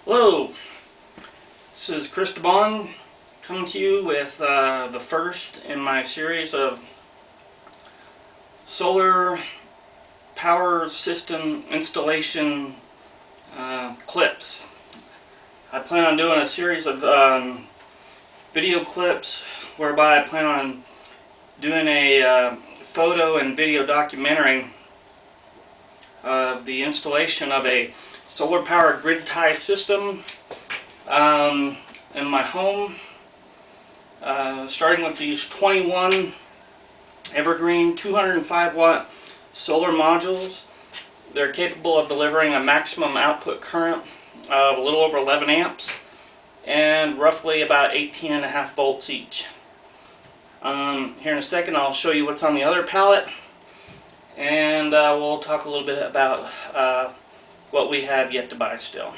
Hello, this is Chris DeBon coming to you with the first in my series of solar power system installation clips. I plan on doing a series of video clips whereby I plan on doing a photo and video documentary of the installation of a solar power grid tie system in my home, starting with these 21 evergreen 205 watt solar modules. They're capable of delivering a maximum output current of a little over 11 amps and roughly about 18.5 volts each. Here in a second I'll show you what's on the other pallet, and we'll talk a little bit about what we have yet to buy still.